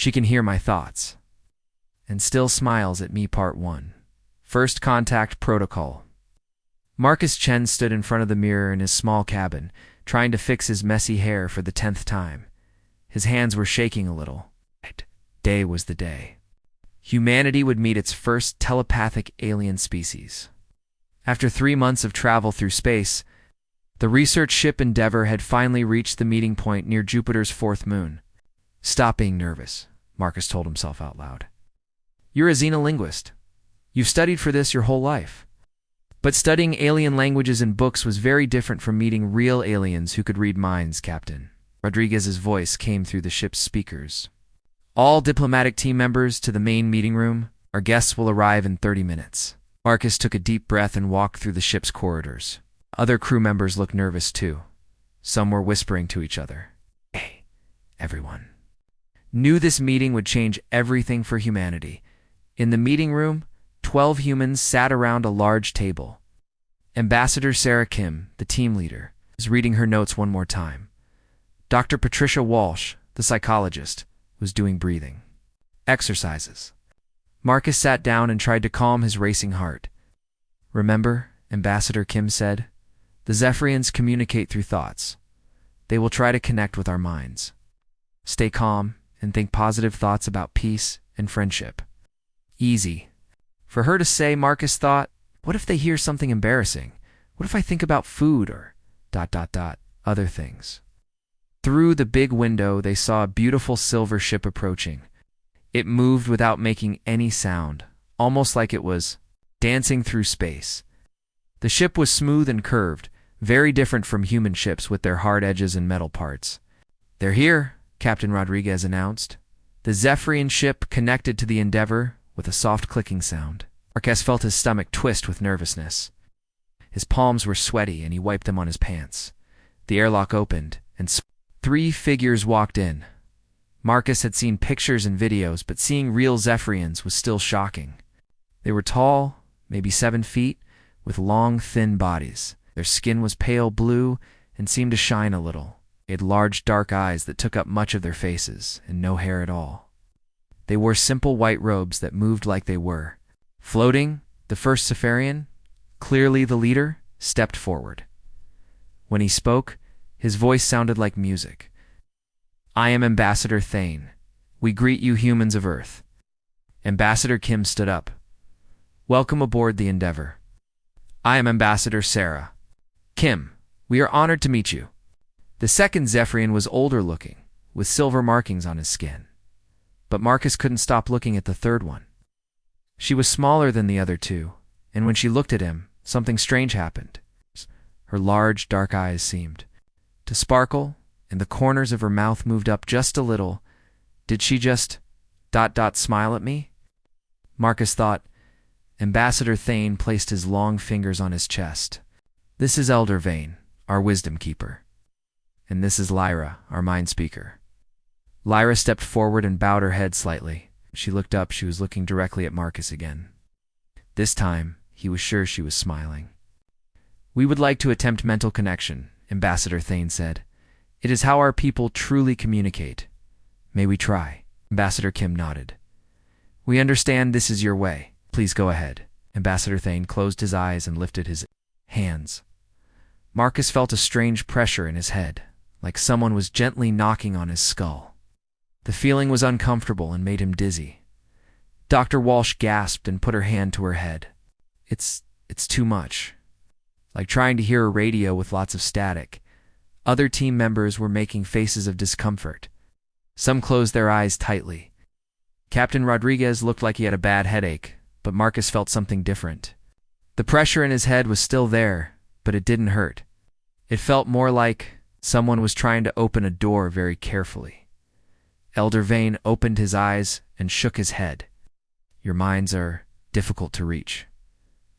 She can hear my thoughts. And still smiles at me. Part 1. First Contact Protocol. Marcus Chen stood in front of the mirror in his small cabin, trying to fix his messy hair for the 10th time. His hands were shaking a little. Day was the day. Humanity would meet its first telepathic alien species. After 3 months of travel through space, the research ship Endeavour had finally reached the meeting point near Jupiter's 4th moon. Stop being nervous, Marcus told himself out loud. You're a xenolinguist. You've studied for this your whole life. But studying alien languages in books was very different from meeting real aliens who could read minds, Captain. Rodriguez's voice came through the ship's speakers. All diplomatic team members to the main meeting room. Our guests will arrive in 30 minutes. Marcus took a deep breath and walked through the ship's corridors. Other crew members looked nervous too. Some were whispering to each other. Hey, everyone. Knew this meeting would change everything for humanity. In the meeting room, 12 humans sat around a large table. Ambassador Sarah Kim, the team leader, was reading her notes one more time. Dr. Patricia Walsh, the psychologist, was doing breathing exercises. Marcus sat down and tried to calm his racing heart. Remember, Ambassador Kim said, the Zephyrians communicate through thoughts. They will try to connect with our minds. Stay calm and think positive thoughts about peace and friendship. Easy. For her to say, Marcus thought, what if they hear something embarrassing? What if I think about food or ... other things? Through the big window, they saw a beautiful silver ship approaching. It moved without making any sound, almost like it was dancing through space. The ship was smooth and curved, very different from human ships with their hard edges and metal parts. They're here, Captain Rodriguez announced. The Zephyrian ship connected to the Endeavour with a soft clicking sound. Marquez felt his stomach twist with nervousness. His palms were sweaty and he wiped them on his pants. The airlock opened and 3 figures walked in. Marcus had seen pictures and videos, but seeing real Zephyrians was still shocking. They were tall, maybe 7 feet, with long, thin bodies. Their skin was pale blue and seemed to shine a little. They had large, dark eyes that took up much of their faces, and no hair at all. They wore simple white robes that moved like they were. Floating, the first Zephyrian, clearly the leader, stepped forward. When he spoke, his voice sounded like music. I am Ambassador Thane. We greet you humans of Earth. Ambassador Kim stood up. Welcome aboard the Endeavour. I am Ambassador Sarah. Kim, we are honored to meet you. The second Zephyrian was older looking, with silver markings on his skin. But Marcus couldn't stop looking at the third one. She was smaller than the other two, and when she looked at him, something strange happened. Her large, dark eyes seemed to sparkle, and the corners of her mouth moved up just a little. Did she just ... smile at me? Marcus thought. Ambassador Thane placed his long fingers on his chest. This is Elder Vane, our wisdom keeper. And this is Lyra, our mind speaker. Lyra stepped forward and bowed her head slightly. She looked up. She was looking directly at Marcus again. This time, he was sure she was smiling. We would like to attempt mental connection, Ambassador Thane said. It is how our people truly communicate. May we try? Ambassador Kim nodded. We understand this is your way. Please go ahead. Ambassador Thane closed his eyes and lifted his hands. Marcus felt a strange pressure in his head, like someone was gently knocking on his skull. The feeling was uncomfortable and made him dizzy. Dr. Walsh gasped and put her hand to her head. It's too much. Like trying to hear a radio with lots of static. Other team members were making faces of discomfort. Some closed their eyes tightly. Captain Rodriguez looked like he had a bad headache, but Marcus felt something different. The pressure in his head was still there, but it didn't hurt. It felt more like someone was trying to open a door very carefully. Elder Vane opened his eyes and shook his head. Your minds are difficult to reach.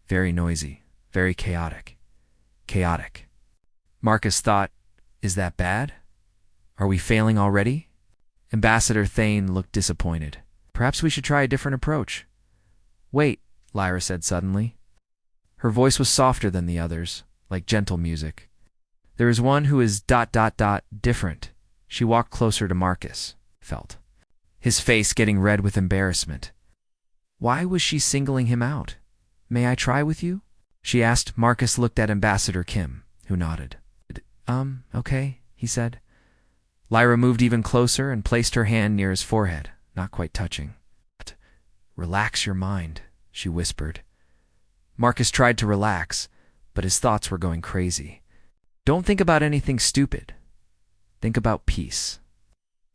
Very noisy, very chaotic. Chaotic. Marcus thought, is that bad? Are we failing already? Ambassador Thane looked disappointed. Perhaps we should try a different approach. Wait, Lyra said suddenly. Her voice was softer than the others, like gentle music. There is one who is ... different. She walked closer to Marcus. Felt. his face getting red with embarrassment. Why was she singling him out? May I try with you? She asked. Marcus looked at Ambassador Kim, who nodded. Okay, he said. Lyra moved even closer and placed her hand near his forehead, not quite touching. Relax your mind, she whispered. Marcus tried to relax, but his thoughts were going crazy. Don't think about anything stupid. Think about peace.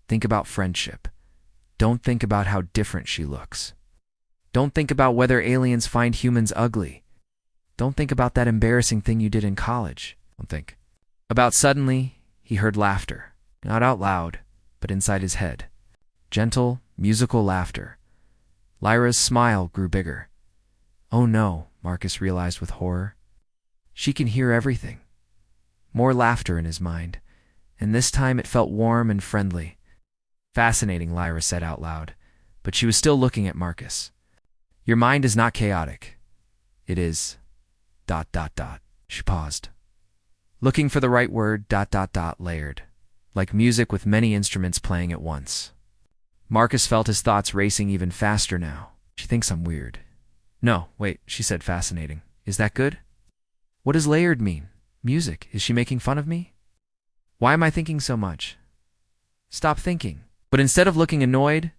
Think about friendship. Don't think about how different she looks. Don't think about whether aliens find humans ugly. Don't think about that embarrassing thing you did in college. Don't think. About suddenly, he heard laughter. Not out loud, but inside his head. Gentle, musical laughter. Lyra's smile grew bigger. Oh no, Marcus realized with horror. She can hear everything. More laughter in his mind, and this time it felt warm and friendly. Fascinating, Lyra said out loud, but she was still looking at Marcus. Your mind is not chaotic. It is... ... She paused. Looking for the right word, ... layered. Like music with many instruments playing at once. Marcus felt his thoughts racing even faster now. She thinks I'm weird. No, wait, she said, fascinating. Is that good? What does layered mean? Music. Is she making fun of me? Why am I thinking so much? Stop thinking. But instead of looking annoyed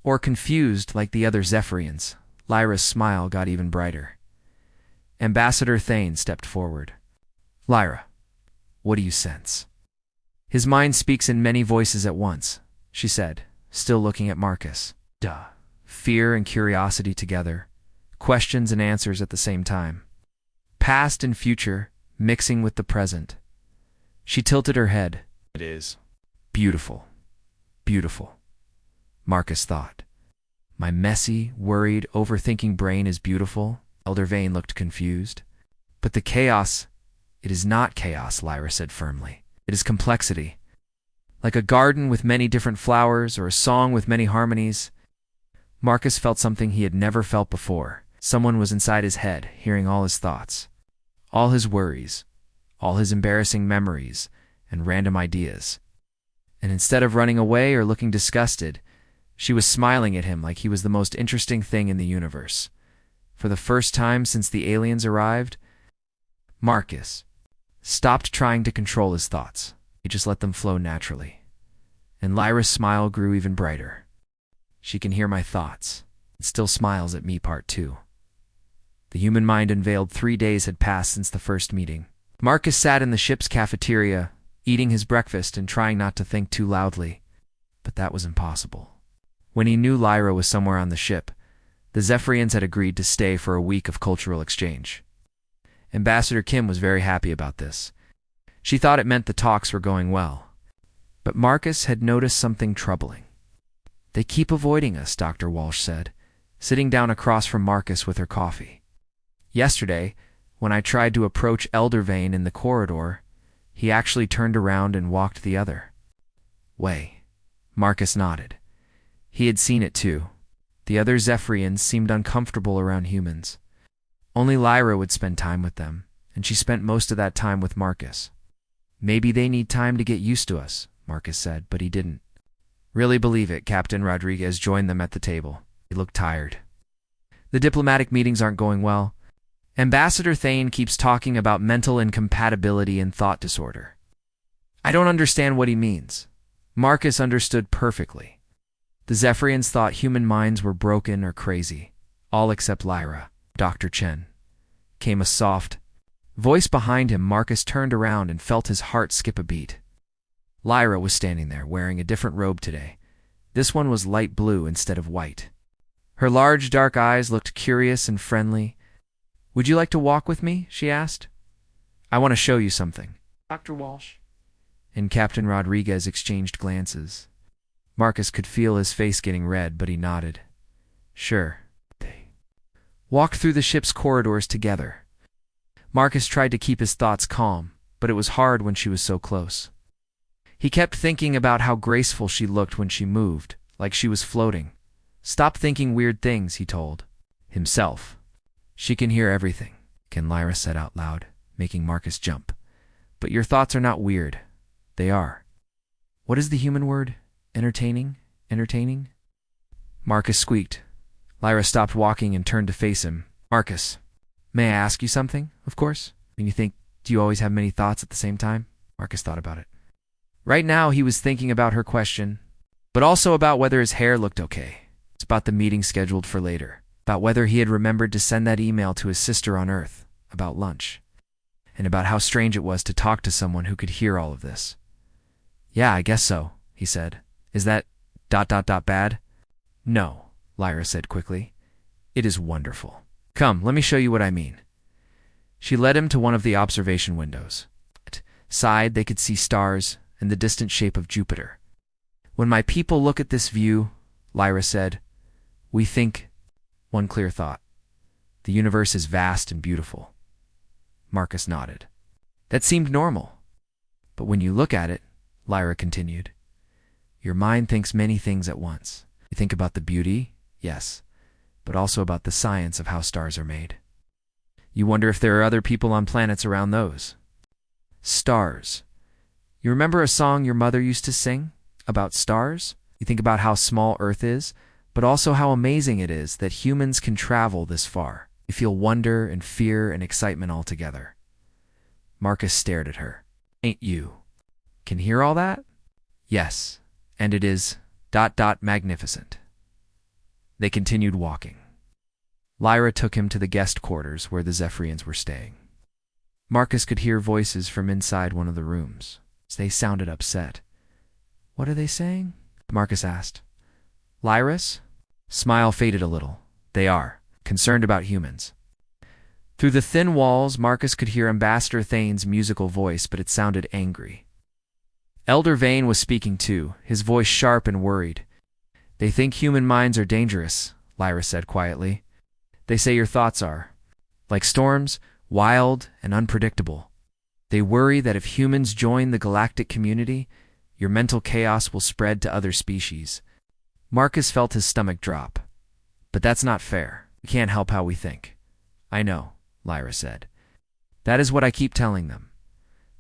or confused like the other Zephyrians, Lyra's smile got even brighter. Ambassador Thane stepped forward. Lyra, what do you sense? His mind speaks in many voices at once, she said, still looking at Marcus. Duh. Fear and curiosity together, questions and answers at the same time. Past and future, mixing with the present. She tilted her head. It is. Beautiful. Beautiful. Marcus thought. My messy, worried, overthinking brain is beautiful. Elder Vane looked confused. But the chaos... It is not chaos, Lyra said firmly. It is complexity. Like a garden with many different flowers or a song with many harmonies. Marcus felt something he had never felt before. Someone was inside his head, hearing all his thoughts. All his worries. All his embarrassing memories and random ideas. And instead of running away or looking disgusted, she was smiling at him like he was the most interesting thing in the universe. For the first time since the aliens arrived, Marcus stopped trying to control his thoughts. He just let them flow naturally. And Lyra's smile grew even brighter. She can hear my thoughts. It still smiles at me, part 2. The human mind unveiled. 3 days had passed since the first meeting. Marcus sat in the ship's cafeteria, eating his breakfast and trying not to think too loudly. But that was impossible. When he knew Lyra was somewhere on the ship, the Zephyrians had agreed to stay for a week of cultural exchange. Ambassador Kim was very happy about this. She thought it meant the talks were going well. But Marcus had noticed something troubling. They keep avoiding us, Dr. Walsh said, sitting down across from Marcus with her coffee. Yesterday, when I tried to approach Elder Vane in the corridor, he actually turned around and walked the other way. Marcus nodded. He had seen it too. The other Zephyrians seemed uncomfortable around humans. Only Lyra would spend time with them, and she spent most of that time with Marcus. Maybe they need time to get used to us, Marcus said, but he didn't. Really believe it, Captain Rodriguez joined them at the table. He looked tired. The diplomatic meetings aren't going well. Ambassador Thane keeps talking about mental incompatibility and thought disorder. I don't understand what he means. Marcus understood perfectly. The Zephyrians thought human minds were broken or crazy, all except Lyra. Dr. Chen. Came a soft voice behind him. Marcus turned around and felt his heart skip a beat. Lyra was standing there, wearing a different robe today. This one was light blue instead of white. Her large dark eyes looked curious and friendly. Would you like to walk with me? She asked. I want to show you something. Dr. Walsh and Captain Rodriguez exchanged glances. Marcus could feel his face getting red, but he nodded. Sure. They walked through the ship's corridors together. Marcus tried to keep his thoughts calm, but it was hard when she was so close. He kept thinking about how graceful she looked when she moved, like she was floating. Stop thinking weird things, he told himself. She can hear everything, Lyra said out loud, making Marcus jump. But your thoughts are not weird. They are. What is the human word? Entertaining? entertaining? Marcus squeaked. Lyra stopped walking and turned to face him. Marcus, may I ask you something, of course? When you think, do you always have many thoughts at the same time? Marcus thought about it. Right now he was thinking about her question, but also about whether his hair looked okay. It's about the meeting scheduled for later, about whether he had remembered to send that email to his sister on Earth, about lunch, and about how strange it was to talk to someone who could hear all of this. Yeah, I guess so, he said. Is that ... bad? No, Lyra said quickly. It is wonderful. Come, let me show you what I mean. She led him to one of the observation windows. Outside, they could see stars and the distant shape of Jupiter. When my people look at this view, Lyra said, we think one clear thought. The universe is vast and beautiful. Marcus nodded. That seemed normal. But when you look at it, Lyra continued, your mind thinks many things at once. You think about the beauty, yes, but also about the science of how stars are made. You wonder if there are other people on planets around those. Stars. You remember a song your mother used to sing about stars? You think about how small Earth is, but also how amazing it is that humans can travel this far. You feel wonder and fear and excitement all together. Marcus stared at her. Ain't you? Can hear all that? Yes, and it is ... magnificent. They continued walking. Lyra took him to the guest quarters where the Zephyrians were staying. Marcus could hear voices from inside one of the rooms. They sounded upset. What are they saying? Marcus asked. Lyra's smile faded a little. They are concerned about humans. Through the thin walls, Marcus could hear Ambassador Thane's musical voice, but it sounded angry. Elder Vane was speaking too, his voice sharp and worried. They think human minds are dangerous, Lyra said quietly. They say your thoughts are, like storms, wild and unpredictable. They worry that if humans join the galactic community, your mental chaos will spread to other species. Marcus felt his stomach drop. But that's not fair. We can't help how we think. I know, Lyra said. That is what I keep telling them.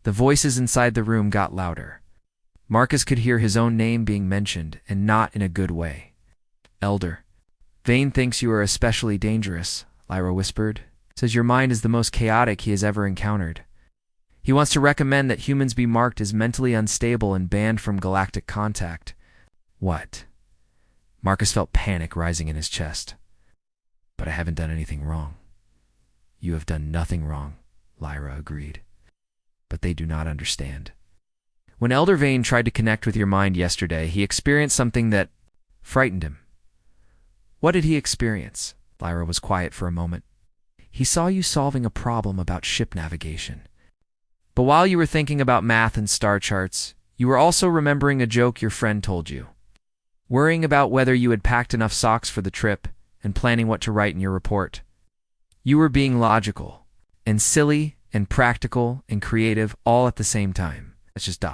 The voices inside the room got louder. Marcus could hear his own name being mentioned, and not in a good way. Elder, Vane thinks you are especially dangerous, Lyra whispered. Says your mind is the most chaotic he has ever encountered. He wants to recommend that humans be marked as mentally unstable and banned from galactic contact. What? Marcus felt panic rising in his chest. But I haven't done anything wrong. You have done nothing wrong, Lyra agreed. But they do not understand. When Elder Vane tried to connect with your mind yesterday, he experienced something that frightened him. What did he experience? Lyra was quiet for a moment. He saw you solving a problem about ship navigation. But while you were thinking about math and star charts, you were also remembering a joke your friend told you. Worrying about whether you had packed enough socks for the trip and planning what to write in your report. You were being logical and silly and practical and creative all at the same time. That's just ...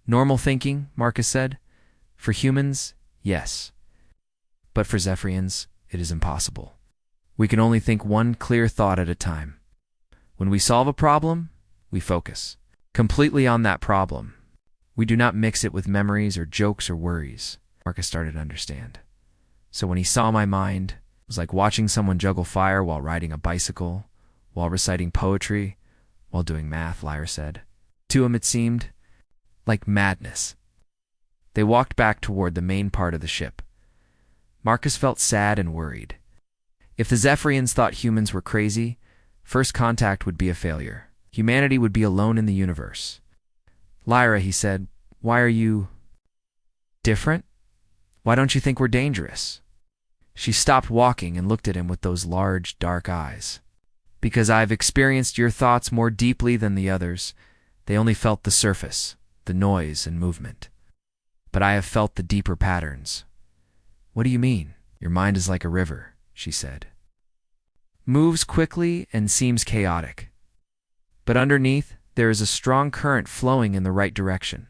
Normal thinking, Marcus said. For humans, yes. But for Zephyrians, it is impossible. We can only think one clear thought at a time. When we solve a problem, we focus completely on that problem. We do not mix it with memories or jokes or worries. Marcus started to understand. So when he saw my mind, it was like watching someone juggle fire while riding a bicycle, while reciting poetry, while doing math, Lyra said. To him it seemed like madness. They walked back toward the main part of the ship. Marcus felt sad and worried. If the Zephyrians thought humans were crazy, first contact would be a failure. Humanity would be alone in the universe. Lyra, he said, why are you different? Why don't you think we're dangerous? She stopped walking and looked at him with those large, dark eyes. Because I've experienced your thoughts more deeply than the others. They only felt the surface, the noise and movement. But I have felt the deeper patterns. What do you mean? Your mind is like a river, she said. Moves quickly and seems chaotic. But underneath, there is a strong current flowing in the right direction.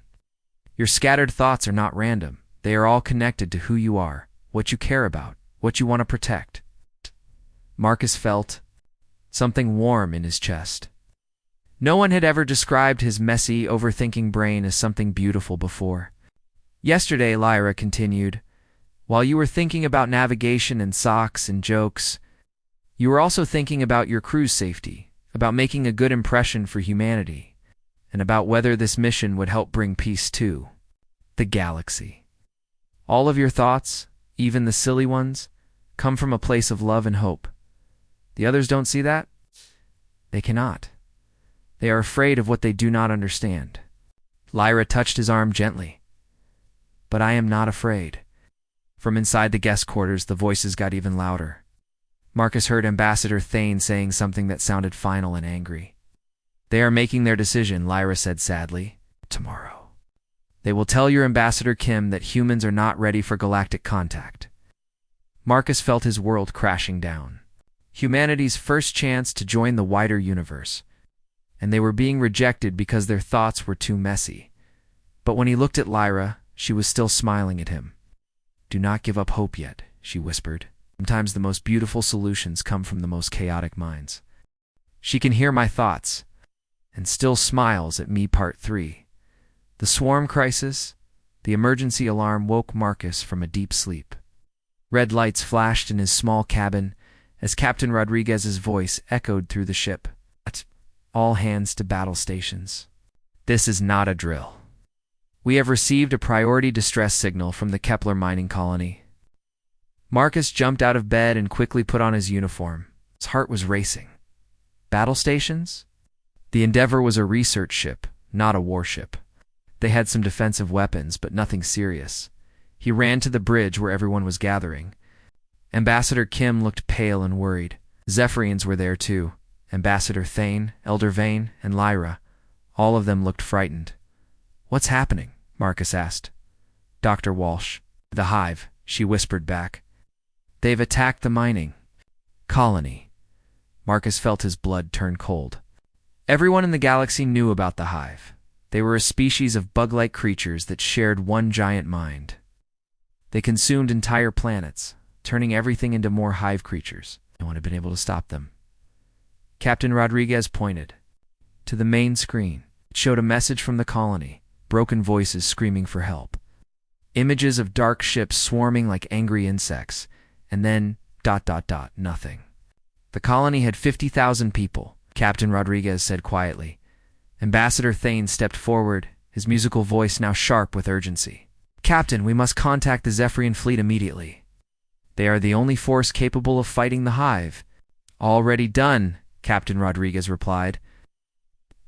Your scattered thoughts are not random. They are all connected to who you are, what you care about, what you want to protect. Marcus felt something warm in his chest. No one had ever described his messy, overthinking brain as something beautiful before. Yesterday, Lyra continued, while you were thinking about navigation and socks and jokes, you were also thinking about your crew's safety, about making a good impression for humanity, and about whether this mission would help bring peace to the galaxy. All of your thoughts, even the silly ones, come from a place of love and hope. The others don't see that? They cannot. They are afraid of what they do not understand. Lyra touched his arm gently. But I am not afraid. From inside the guest quarters, the voices got even louder. Marcus heard Ambassador Thane saying something that sounded final and angry. They are making their decision, Lyra said sadly. Tomorrow. They will tell your Ambassador Kim that humans are not ready for galactic contact. Marcus felt his world crashing down. Humanity's first chance to join the wider universe. And they were being rejected because their thoughts were too messy. But when he looked at Lyra, she was still smiling at him. Do not give up hope yet, she whispered. Sometimes the most beautiful solutions come from the most chaotic minds. She can hear my thoughts, and still smiles at me. Part 3. The swarm crisis, the emergency alarm woke Marcus from a deep sleep. Red lights flashed in his small cabin as Captain Rodriguez's voice echoed through the ship. All hands to battle stations. This is not a drill. We have received a priority distress signal from the Kepler mining colony. Marcus jumped out of bed and quickly put on his uniform. His heart was racing. Battle stations? The Endeavor was a research ship, not a warship. They had some defensive weapons, but nothing serious. He ran to the bridge where everyone was gathering. Ambassador Kim looked pale and worried. Zephyrians were there too. Ambassador Thane, Elder Vane, and Lyra. All of them looked frightened. What's happening? Marcus asked. Dr. Walsh. The Hive, she whispered back. They've attacked the mining colony. Marcus felt his blood turn cold. Everyone in the galaxy knew about the Hive. They were a species of bug-like creatures that shared one giant mind. They consumed entire planets, turning everything into more hive creatures. No one had been able to stop them. Captain Rodriguez pointed to the main screen. It showed a message from the colony, broken voices screaming for help. Images of dark ships swarming like angry insects, and then ... nothing. The colony had 50,000 people, Captain Rodriguez said quietly. Ambassador Thane stepped forward, his musical voice now sharp with urgency. Captain, we must contact the Zephyrian fleet immediately. They are the only force capable of fighting the Hive. Already done, Captain Rodriguez replied.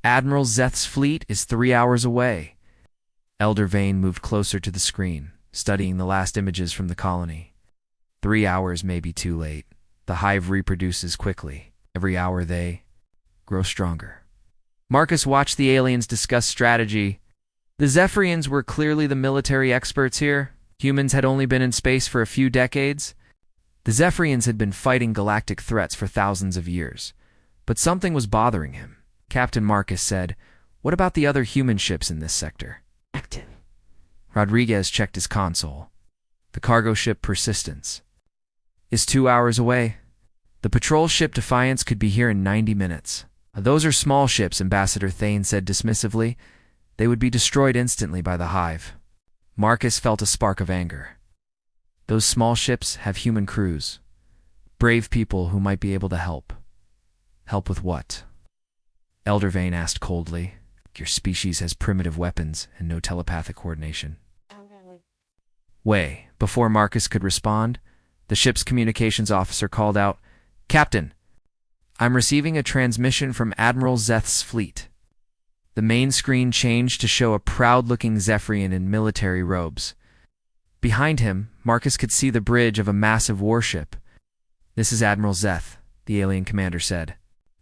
Admiral Zeth's fleet is 3 hours away. Elder Vane moved closer to the screen, studying the last images from the colony. 3 hours may be too late. The Hive reproduces quickly. Every hour they grow stronger. Marcus watched the aliens discuss strategy. The Zephyrians were clearly the military experts here. Humans had only been in space for a few decades. The Zephyrians had been fighting galactic threats for thousands of years. But something was bothering him. Captain Marcus said, What about the other human ships in this sector? Active. Rodriguez checked his console. The cargo ship Persistence is 2 hours away. The patrol ship Defiance could be here in 90 minutes. Those are small ships, Ambassador Thane said dismissively. They would be destroyed instantly by the Hive. Marcus felt a spark of anger. Those small ships have human crews. Brave people who might be able to help. Help with what? Elder Vane asked coldly. Your species has primitive weapons and no telepathic coordination. Before Marcus could respond, the ship's communications officer called out, Captain, I'm receiving a transmission from Admiral Zeth's fleet. The main screen changed to show a proud-looking Zephyrian in military robes. Behind him, Marcus could see the bridge of a massive warship. This is Admiral Zeth, the alien commander said.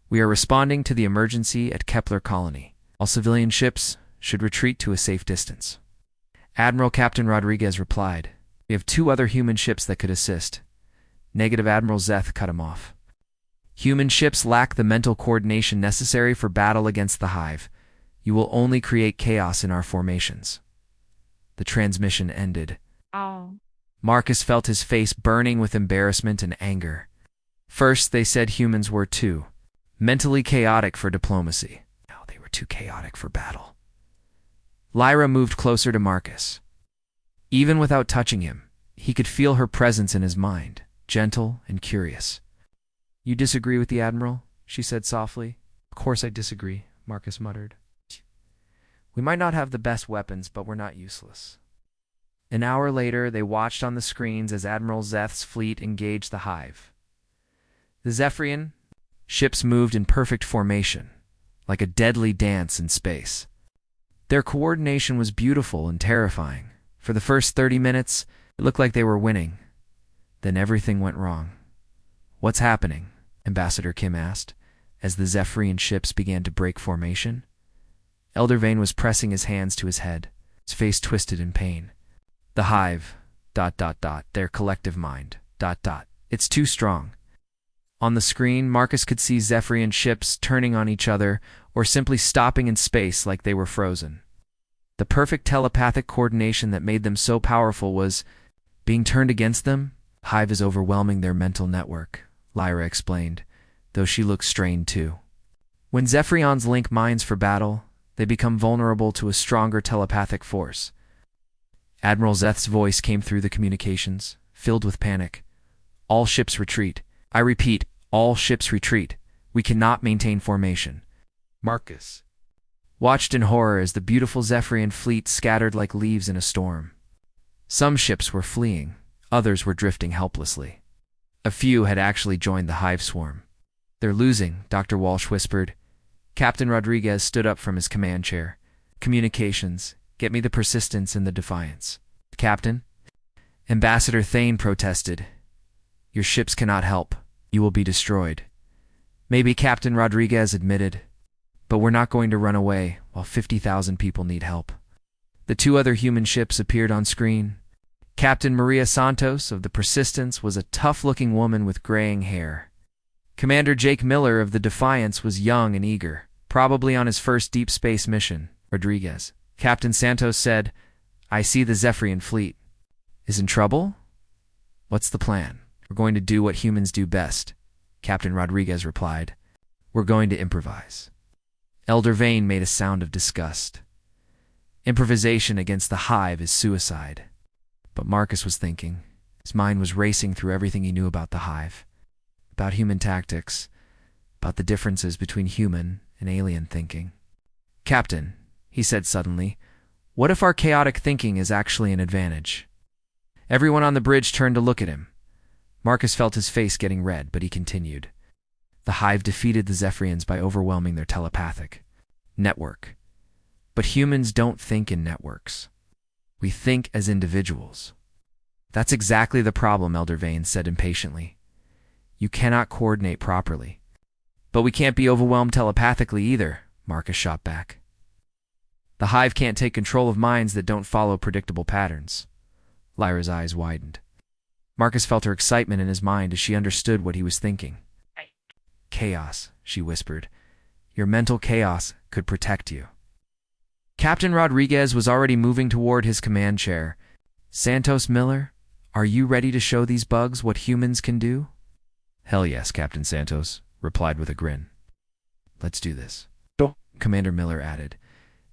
We are responding to the emergency at Kepler Colony. All civilian ships should retreat to a safe distance. Admiral Captain Rodriguez replied, We have 2 other human ships that could assist. Negative. Admiral Zeth cut him off. Human ships lack the mental coordination necessary for battle against the Hive. You will only create chaos in our formations. The transmission ended. Marcus felt his face burning with embarrassment and anger. First, they said humans were too mentally chaotic for diplomacy. Now they were too chaotic for battle. Lyra moved closer to Marcus. Even without touching him, he could feel her presence in his mind, gentle and curious. "You disagree with the Admiral?" she said softly. "Of course I disagree," Marcus muttered. "We might not have the best weapons, but we're not useless." An hour later, they watched on the screens as Admiral Zeth's fleet engaged the Hive. The Zephyrian ships moved in perfect formation, like a deadly dance in space. Their coordination was beautiful and terrifying. For the first 30 minutes, it looked like they were winning. Then everything went wrong. "What's happening?" Ambassador Kim asked, as the Zephyrian ships began to break formation. Elder Vane was pressing his hands to his head, his face twisted in pain. "The Hive, ... their collective mind, ... it's too strong." On the screen, Marcus could see Zephyrian ships turning on each other or simply stopping in space like they were frozen. The perfect telepathic coordination that made them so powerful was being turned against them. "Hive is overwhelming their mental network," Lyra explained, though she looked strained too. "When Zephyrians link minds for battle, they become vulnerable to a stronger telepathic force." Admiral Zeth's voice came through the communications, filled with panic. "All ships retreat. I repeat, all ships retreat. We cannot maintain formation." Marcus watched in horror as the beautiful Zephyrian fleet scattered like leaves in a storm. Some ships were fleeing, others were drifting helplessly. A few had actually joined the Hive swarm. "They're losing," Dr. Walsh whispered. Captain Rodriguez stood up from his command chair. "Communications, get me the Persistence and the Defiance." "Captain?" Ambassador Thane protested. "Your ships cannot help. You will be destroyed." "Maybe," Captain Rodriguez admitted, "but we're not going to run away while 50,000 people need help." The two other human ships appeared on screen. Captain Maria Santos of the Persistence was a tough-looking woman with graying hair. Commander Jake Miller of the Defiance was young and eager, probably on his first deep space mission. Rodriguez. Captain Santos said, "I see the Zephyrian fleet. Is in trouble? What's the plan?" "We're going to do what humans do best," Captain Rodriguez replied. "We're going to improvise." Elder Vane made a sound of disgust. Improvisation against the Hive is suicide. But Marcus was thinking. His mind was racing through everything he knew about the Hive, about human tactics, about the differences between human and alien thinking. "Captain," he said suddenly, "what if our chaotic thinking is actually an advantage?" Everyone on the bridge turned to look at him. Marcus felt his face getting red, but he continued. "The Hive defeated the Zephyrians by overwhelming their telepathic network. But humans don't think in networks. We think as individuals." "That's exactly the problem," Elder Vane said impatiently. "You cannot coordinate properly." "But we can't be overwhelmed telepathically either," Marcus shot back. "The Hive can't take control of minds that don't follow predictable patterns." Lyra's eyes widened. Marcus felt her excitement in his mind as she understood what he was thinking. "Chaos," she whispered. "Your mental chaos could protect you." Captain Rodriguez was already moving toward his command chair. "Santos Miller, are you ready to show these bugs what humans can do?" "Hell yes," Captain Santos replied with a grin. "Let's do this," Commander Miller added.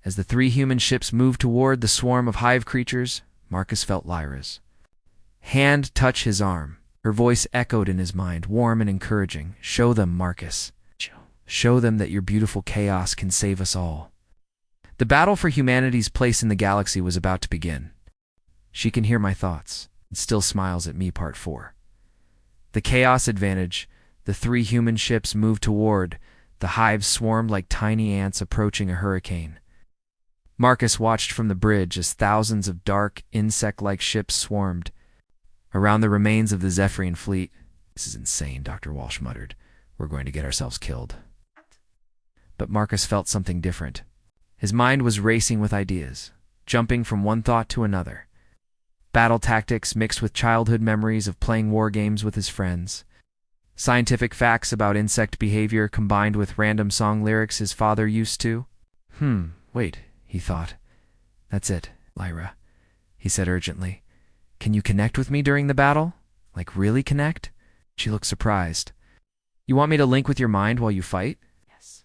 As the three human ships moved toward the swarm of Hive creatures, Marcus felt Lyra's hand touch his arm. Her voice echoed in his mind, warm and encouraging. "Show them, Marcus. Show them that your beautiful chaos can save us all." The battle for humanity's place in the galaxy was about to begin. She Can Hear My Thoughts and Still Smiles at Me, Part 4. The chaos advantage, the three human ships moved toward. The Hive swarmed like tiny ants approaching a hurricane. Marcus watched from the bridge as thousands of dark, insect-like ships swarmed around the remains of the Zephyrian fleet. "This is insane," Dr. Walsh muttered. "We're going to get ourselves killed." But Marcus felt something different. His mind was racing with ideas, jumping from one thought to another. Battle tactics mixed with childhood memories of playing war games with his friends. Scientific facts about insect behavior combined with random song lyrics his father used to. Wait, he thought. "That's it, Lyra," he said urgently. "Can you connect with me during the battle? Like really connect?" She looked surprised. "You want me to link with your mind while you fight?" "Yes.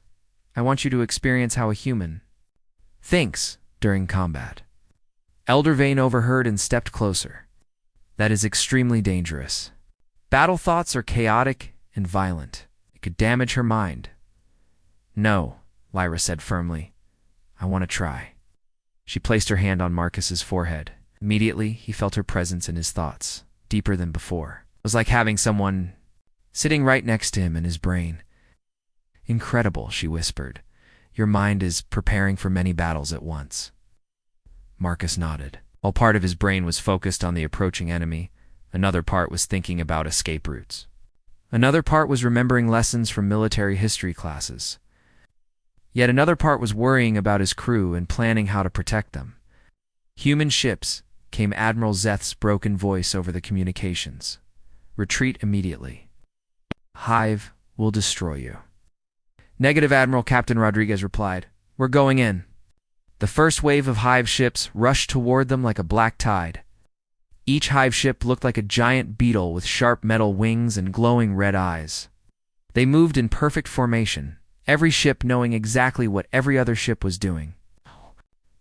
I want you to experience how a human thinks during combat." Elder Vane overheard and stepped closer. That is extremely dangerous. Battle thoughts are chaotic and violent. It could damage her mind. No, Lyra said firmly. I want to try. She placed her hand on Marcus's forehead. Immediately, he felt her presence in his thoughts, deeper than before. It was like having someone sitting right next to him in his brain. Incredible, she whispered. Your mind is preparing for many battles at once. Marcus nodded. While part of his brain was focused on the approaching enemy, another part was thinking about escape routes. Another part was remembering lessons from military history classes. Yet another part was worrying about his crew and planning how to protect them. Human ships, came Admiral Zeth's broken voice over the communications. Retreat immediately. Hive will destroy you. Negative, Admiral, Captain Rodriguez replied. We're going in. The first wave of Hive ships rushed toward them like a black tide. Each Hive ship looked like a giant beetle with sharp metal wings and glowing red eyes. They moved in perfect formation, every ship knowing exactly what every other ship was doing.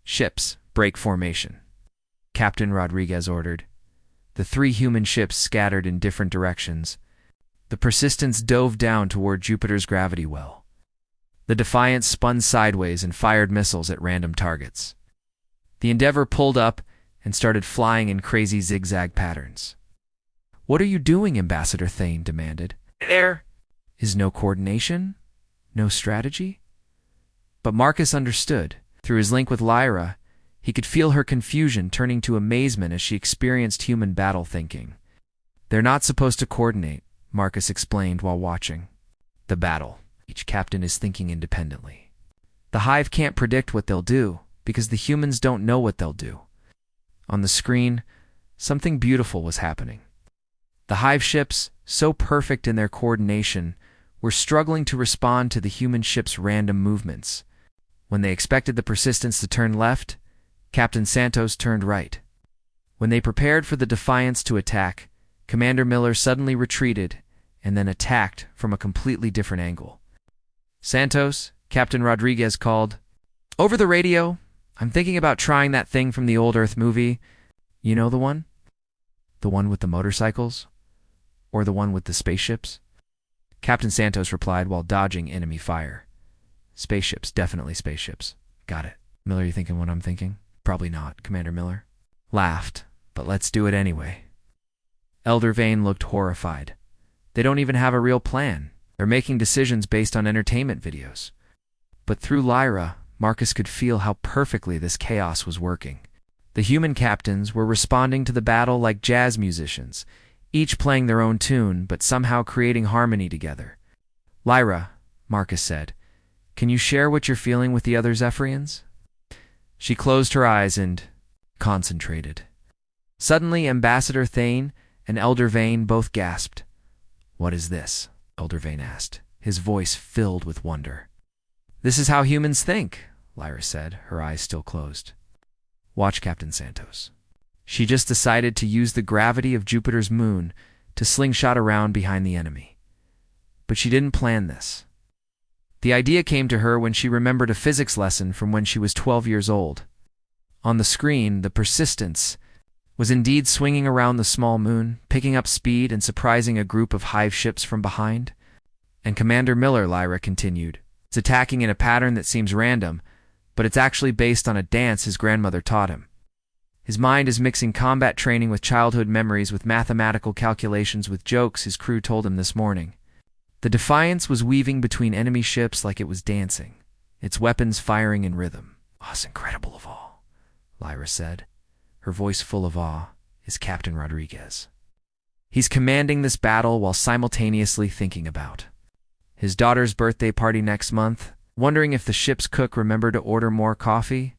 Ships, break formation, Captain Rodriguez ordered. The 3 human ships scattered in different directions. The Persistence dove down toward Jupiter's gravity well. The Defiance spun sideways and fired missiles at random targets. The Endeavor pulled up and started flying in crazy zigzag patterns. What are you doing? Ambassador Thane demanded. There is no coordination, no strategy. But Marcus understood. Through his link with Lyra, he could feel her confusion turning to amazement as she experienced human battle thinking. They're not supposed to coordinate, Marcus explained while watching the battle. Each captain is thinking independently. The Hive can't predict what they'll do because the humans don't know what they'll do. On the screen, something beautiful was happening. The Hive ships, so perfect in their coordination, were struggling to respond to the human ships' random movements. When they expected the Persistence to turn left, Captain Santos turned right. When they prepared for the Defiance to attack, Commander Miller suddenly retreated and then attacked from a completely different angle. Santos, Captain Rodriguez called. Over the radio, I'm thinking about trying that thing from the old Earth movie. You know the one? The one with the motorcycles? Or the one with the spaceships? Captain Santos replied while dodging enemy fire. Spaceships, definitely spaceships. Got it. Miller, you thinking what I'm thinking? Probably not, Commander Miller. Laughed, but let's do it anyway. Elder Vane looked horrified. They don't even have a real plan. They're making decisions based on entertainment videos. But through Lyra, Marcus could feel how perfectly this chaos was working. The human captains were responding to the battle like jazz musicians, each playing their own tune but somehow creating harmony together. Lyra, Marcus said, can you share what you're feeling with the other Zephyrians? She closed her eyes and concentrated. Suddenly, Ambassador Thane and Elder Vane both gasped. What is this? Elder Vane asked, his voice filled with wonder. This is how humans think, Lyra said, her eyes still closed. Watch, Captain Santos. She just decided to use the gravity of Jupiter's moon to slingshot around behind the enemy. But she didn't plan this. The idea came to her when she remembered a physics lesson from when she was 12 years old. On the screen, the Persistence was indeed swinging around the small moon, picking up speed and surprising a group of Hive ships from behind. And Commander Miller, Lyra continued, is attacking in a pattern that seems random, but it's actually based on a dance his grandmother taught him. His mind is mixing combat training with childhood memories with mathematical calculations with jokes his crew told him this morning. The Defiance was weaving between enemy ships like it was dancing, its weapons firing in rhythm. Most incredible of all, Lyra said, her voice full of awe, is Captain Rodriguez. He's commanding this battle while simultaneously thinking about his daughter's birthday party next month, wondering if the ship's cook remembered to order more coffee,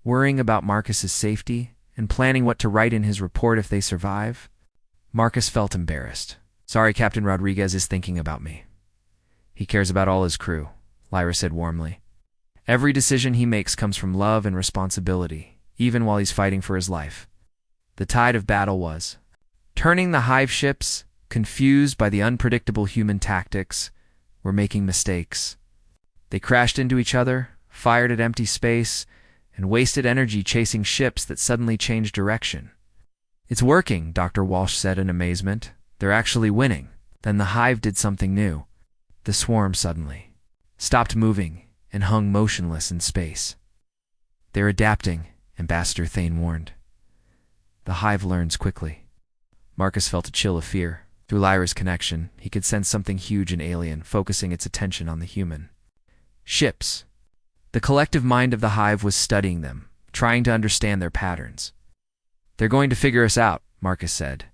worrying about Marcus's safety, and planning what to write in his report if they survive. Marcus felt embarrassed. Sorry, Captain Rodriguez is thinking about me. He cares about all his crew, Lyra said warmly. Every decision he makes comes from love and responsibility, even while he's fighting for his life. The tide of battle was turning. The Hive ships, confused by the unpredictable human tactics, were making mistakes. They crashed into each other, fired at empty space, and wasted energy chasing ships that suddenly changed direction. "It's working," Dr. Walsh said in amazement. "They're actually winning." Then the hive did something new. The swarm suddenly stopped moving and hung motionless in space. "They're adapting," Ambassador Thane warned. "The hive learns quickly." Marcus felt a chill of fear. Through Lyra's connection, he could sense something huge and alien, focusing its attention on the human ships. The collective mind of the hive was studying them, trying to understand their patterns. "They're going to figure us out," Marcus said.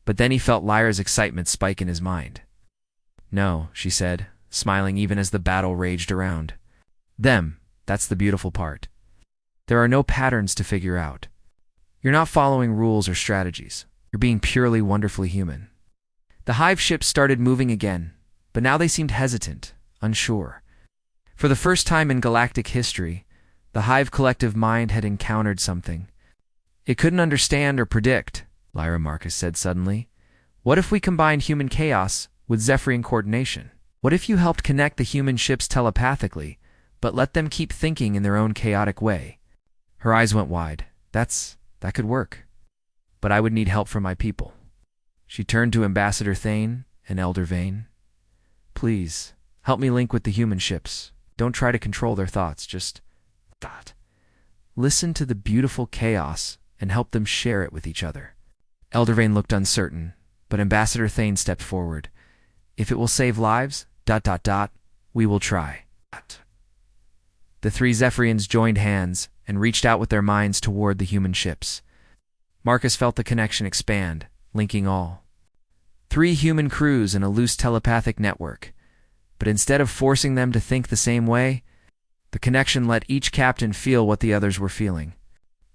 But then he felt Lyra's excitement spike in his mind. "No," she said, smiling even as the battle raged around. That's the beautiful part. There are no patterns to figure out. You're not following rules or strategies. You're being purely wonderfully human." The hive ships started moving again, but now they seemed hesitant, unsure. For the first time in galactic history, the hive collective mind had encountered something it couldn't understand or predict. Lyra, Marcus said suddenly. "What if we combined human chaos with Zephyrian coordination? What if you helped connect the human ships telepathically, but let them keep thinking in their own chaotic way?" Her eyes went wide. That could work. But I would need help from my people. She turned to Ambassador Thane and Elder Vane. "Please, help me link with the human ships. Don't try to control their thoughts, just listen to the beautiful chaos and help them share it with each other." Elder Vane looked uncertain, but Ambassador Thane stepped forward. "If it will save lives, we will try." The three Zephyrians joined hands and reached out with their minds toward the human ships. Marcus felt the connection expand, linking all. 3 human crews in a loose telepathic network. But instead of forcing them to think the same way, the connection let each captain feel what the others were feeling.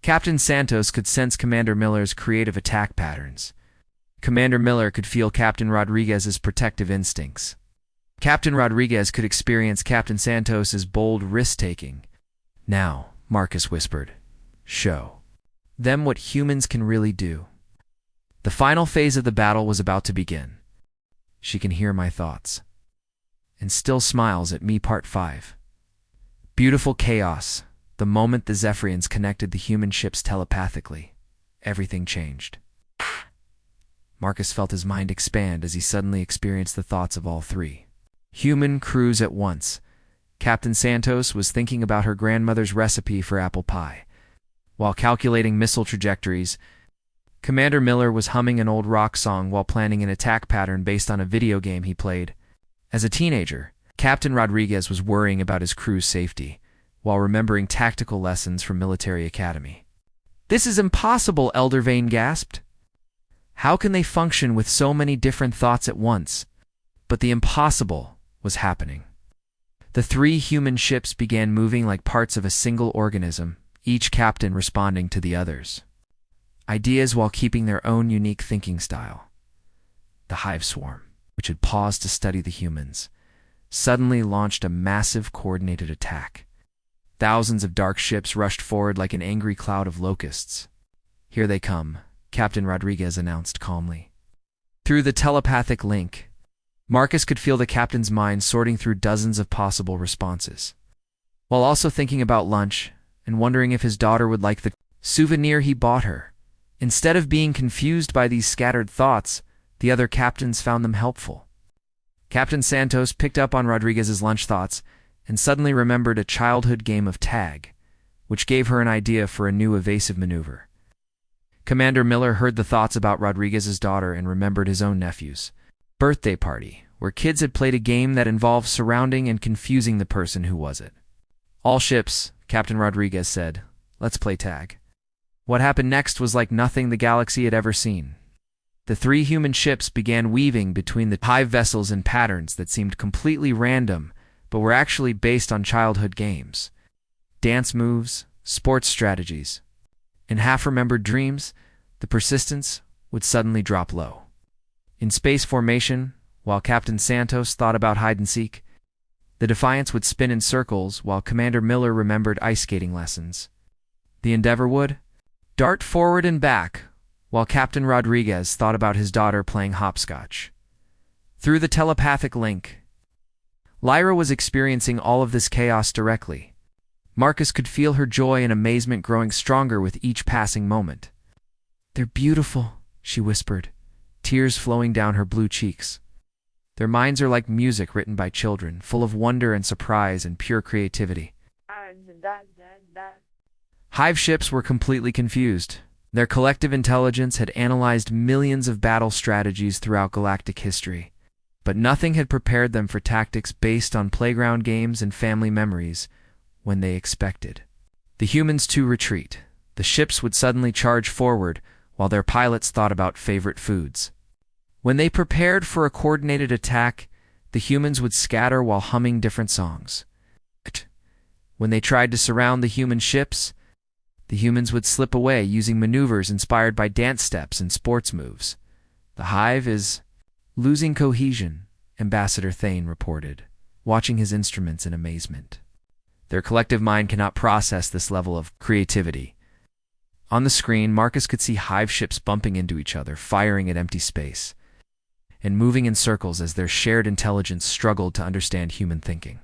Captain Santos could sense Commander Miller's creative attack patterns. Commander Miller could feel Captain Rodriguez's protective instincts. Captain Rodriguez could experience Captain Santos's bold risk-taking. "Now," Marcus whispered, "show them what humans can really do." The final phase of the battle was about to begin. She can hear my thoughts and still smiles at me. Part 5. Beautiful chaos. The moment the Zephyrians connected the human ships telepathically, everything changed. Marcus felt his mind expand as he suddenly experienced the thoughts of all 3 human crews at once. Captain Santos was thinking about her grandmother's recipe for apple pie, while calculating missile trajectories. Commander Miller was humming an old rock song while planning an attack pattern based on a video game he played. As a teenager, Captain Rodriguez was worrying about his crew's safety, while remembering tactical lessons from military academy. "This is impossible," Elder Vane gasped. How can they function with so many different thoughts at once? But the impossible was happening. The 3 human ships began moving like parts of a single organism, each captain responding to the others' ideas while keeping their own unique thinking style. The hive swarm, which had paused to study the humans, suddenly launched a massive coordinated attack. Thousands of dark ships rushed forward like an angry cloud of locusts. "Here they come," Captain Rodriguez announced calmly. Through the telepathic link, Marcus could feel the captain's mind sorting through dozens of possible responses, while also thinking about lunch and wondering if his daughter would like the souvenir he bought her. Instead of being confused by these scattered thoughts, the other captains found them helpful. Captain Santos picked up on Rodriguez's lunch thoughts and suddenly remembered a childhood game of tag, which gave her an idea for a new evasive maneuver. Commander Miller heard the thoughts about Rodriguez's daughter and remembered his own nephew's birthday party, where kids had played a game that involved surrounding and confusing the person who was it. "All ships," Captain Rodriguez said, "let's play tag." What happened next was like nothing the galaxy had ever seen. The 3 human ships began weaving between the hive vessels in patterns that seemed completely random, but were actually based on childhood games. Dance moves, sports strategies. In half-remembered dreams, the persistence would suddenly drop low. In space formation, while Captain Santos thought about hide-and-seek, the Defiance would spin in circles while Commander Miller remembered ice skating lessons. The Endeavor would dart forward and back while Captain Rodriguez thought about his daughter playing hopscotch. Through the telepathic link, Lyra was experiencing all of this chaos directly. Marcus could feel her joy and amazement growing stronger with each passing moment. "They're beautiful," she whispered, tears flowing down her blue cheeks. "Their minds are like music written by children, full of wonder and surprise and pure creativity." Hive ships were completely confused. Their collective intelligence had analyzed millions of battle strategies throughout galactic history, but nothing had prepared them for tactics based on playground games and family memories when they expected the humans to retreat. The ships would suddenly charge forward while their pilots thought about favorite foods. When they prepared for a coordinated attack, the humans would scatter while humming different songs. When they tried to surround the human ships, the humans would slip away using maneuvers inspired by dance steps and sports moves. "The hive is losing cohesion," Ambassador Thane reported, watching his instruments in amazement. Their collective mind cannot process this level of creativity. On the screen, Marcus could see hive ships bumping into each other, firing at empty space, and moving in circles as their shared intelligence struggled to understand human thinking.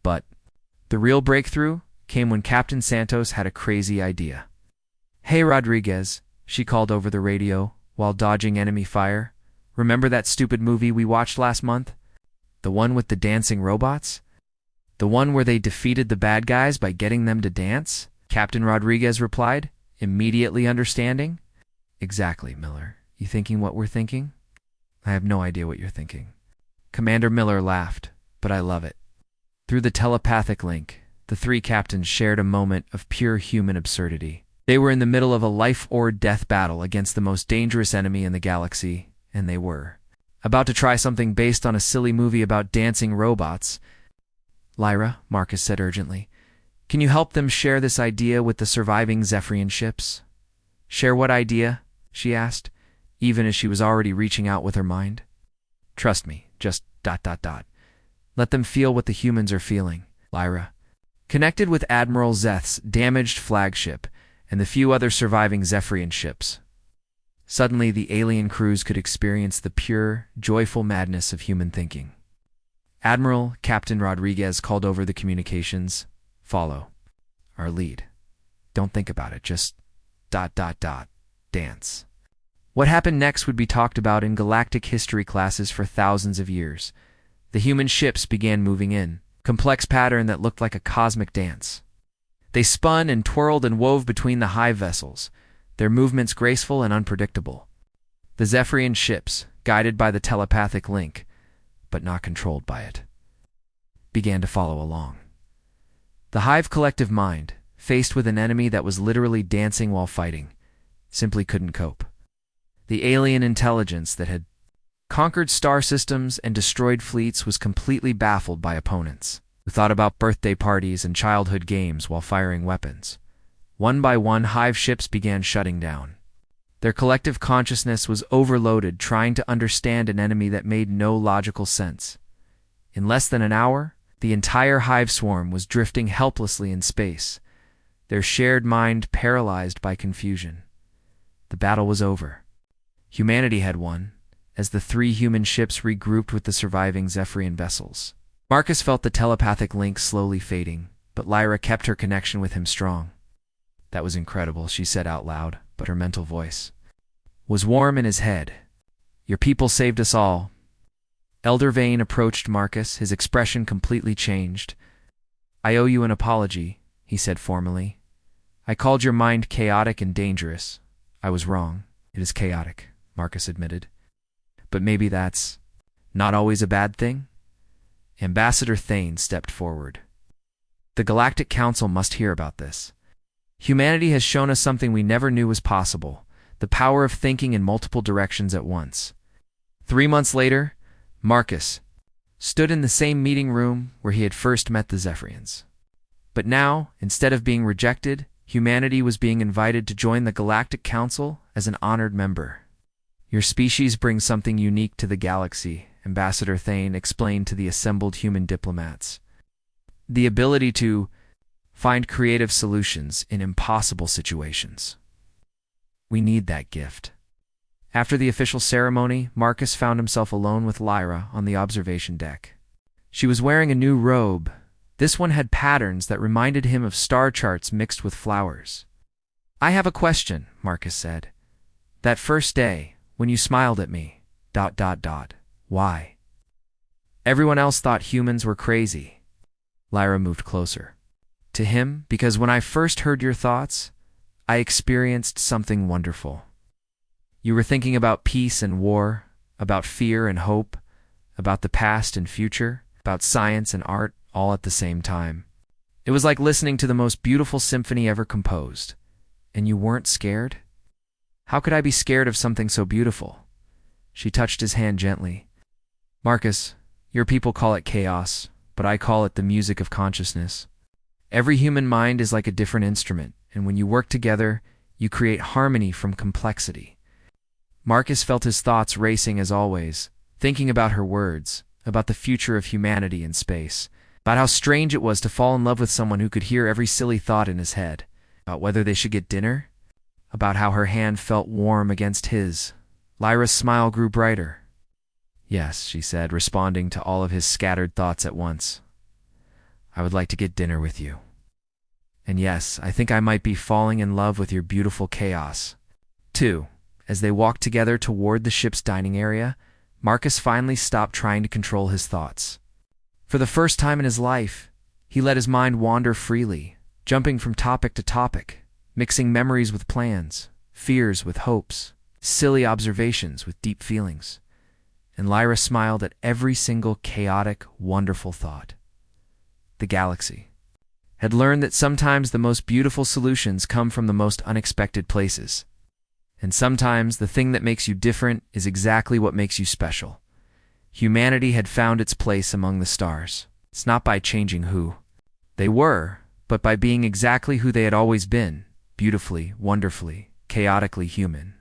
But the real breakthrough came when Captain Santos had a crazy idea. "Hey, Rodriguez," she called over the radio while dodging enemy fire. "Remember that stupid movie we watched last month? The one with the dancing robots? The one where they defeated the bad guys by getting them to dance?" Captain Rodriguez replied, immediately understanding. "Exactly, Miller. You thinking what we're thinking?" "I have no idea what you're thinking." Commander Miller laughed, "But I love it." Through the telepathic link, the three captains shared a moment of pure human absurdity. They were in the middle of a life-or-death battle against the most dangerous enemy in the galaxy, and they were about to try something based on a silly movie about dancing robots. "Lyra," Marcus said urgently, "can you help them share this idea with the surviving Zephyrian ships?" "Share what idea?" she asked, even as she was already reaching out with her mind. "Trust me, just ... Let them feel what the humans are feeling." Lyra connected with Admiral Zeth's damaged flagship and the few other surviving Zephyrian ships. Suddenly, the alien crews could experience the pure, joyful madness of human thinking. Admiral Captain Rodriguez called over the communications. "Follow our lead. Don't think about it, just ... dance." What happened next would be talked about in galactic history classes for thousands of years. The human ships began moving in, complex pattern that looked like a cosmic dance. They spun and twirled and wove between the hive vessels, their movements graceful and unpredictable. The Zephyrian ships, guided by the telepathic link, but not controlled by it, began to follow along. The hive collective mind, faced with an enemy that was literally dancing while fighting, simply couldn't cope. The alien intelligence that had conquered star systems and destroyed fleets was completely baffled by opponents who thought about birthday parties and childhood games while firing weapons. One by one, hive ships began shutting down. Their collective consciousness was overloaded trying to understand an enemy that made no logical sense. In less than an hour, the entire hive swarm was drifting helplessly in space, their shared mind paralyzed by confusion. The battle was over. Humanity had won, as the three human ships regrouped with the surviving Zephyrian vessels. Marcus felt the telepathic link slowly fading, but Lyra kept her connection with him strong. "That was incredible," she said out loud, but her mental voice was warm in his head. "Your people saved us all." Elder Vane approached Marcus, his expression completely changed. "I owe you an apology," he said formally. "I called your mind chaotic and dangerous. I was wrong. It is chaotic," Marcus admitted. "But maybe that's not always a bad thing?" Ambassador Thane stepped forward. "The Galactic Council must hear about this. Humanity has shown us something we never knew was possible, the power of thinking in multiple directions at once." 3 months later, Marcus stood in the same meeting room where he had first met the Zephyrians. But now, instead of being rejected, humanity was being invited to join the Galactic Council as an honored member. "Your species brings something unique to the galaxy," Ambassador Thane explained to the assembled human diplomats. "The ability to find creative solutions in impossible situations. We need that gift." After the official ceremony, Marcus found himself alone with Lyra on the observation deck. She was wearing a new robe, This one had patterns that reminded him of star charts mixed with flowers. "I have a question," Marcus said. "That first day, when you smiled at me, ... Why?" Everyone else thought humans were crazy. Lyra moved closer. "To him, because when I first heard your thoughts, I experienced something wonderful. You were thinking about peace and war, about fear and hope, about the past and future, about science and art, all at the same time. It was like listening to the most beautiful symphony ever composed. And you weren't scared? How could I be scared of something so beautiful?" She touched his hand gently. "Marcus, your people call it chaos, but I call it the music of consciousness. Every human mind is like a different instrument, and when you work together, you create harmony from complexity." Marcus felt his thoughts racing as always, thinking about her words, about the future of humanity in space, about how strange it was to fall in love with someone who could hear every silly thought in his head, about whether they should get dinner, about how her hand felt warm against his. Lyra's smile grew brighter. "Yes," she said, responding to all of his scattered thoughts at once. "I would like to get dinner with you. And yes, I think I might be falling in love with your beautiful chaos, too." As they walked together toward the ship's dining area, Marcus finally stopped trying to control his thoughts. For the first time in his life, he let his mind wander freely, jumping from topic to topic, mixing memories with plans, fears with hopes, silly observations with deep feelings. And Lyra smiled at every single chaotic, wonderful thought. The galaxy had learned that sometimes the most beautiful solutions come from the most unexpected places. And sometimes the thing that makes you different is exactly what makes you special. Humanity had found its place among the stars. It's not by changing who they were, but by being exactly who they had always been, beautifully, wonderfully, chaotically human.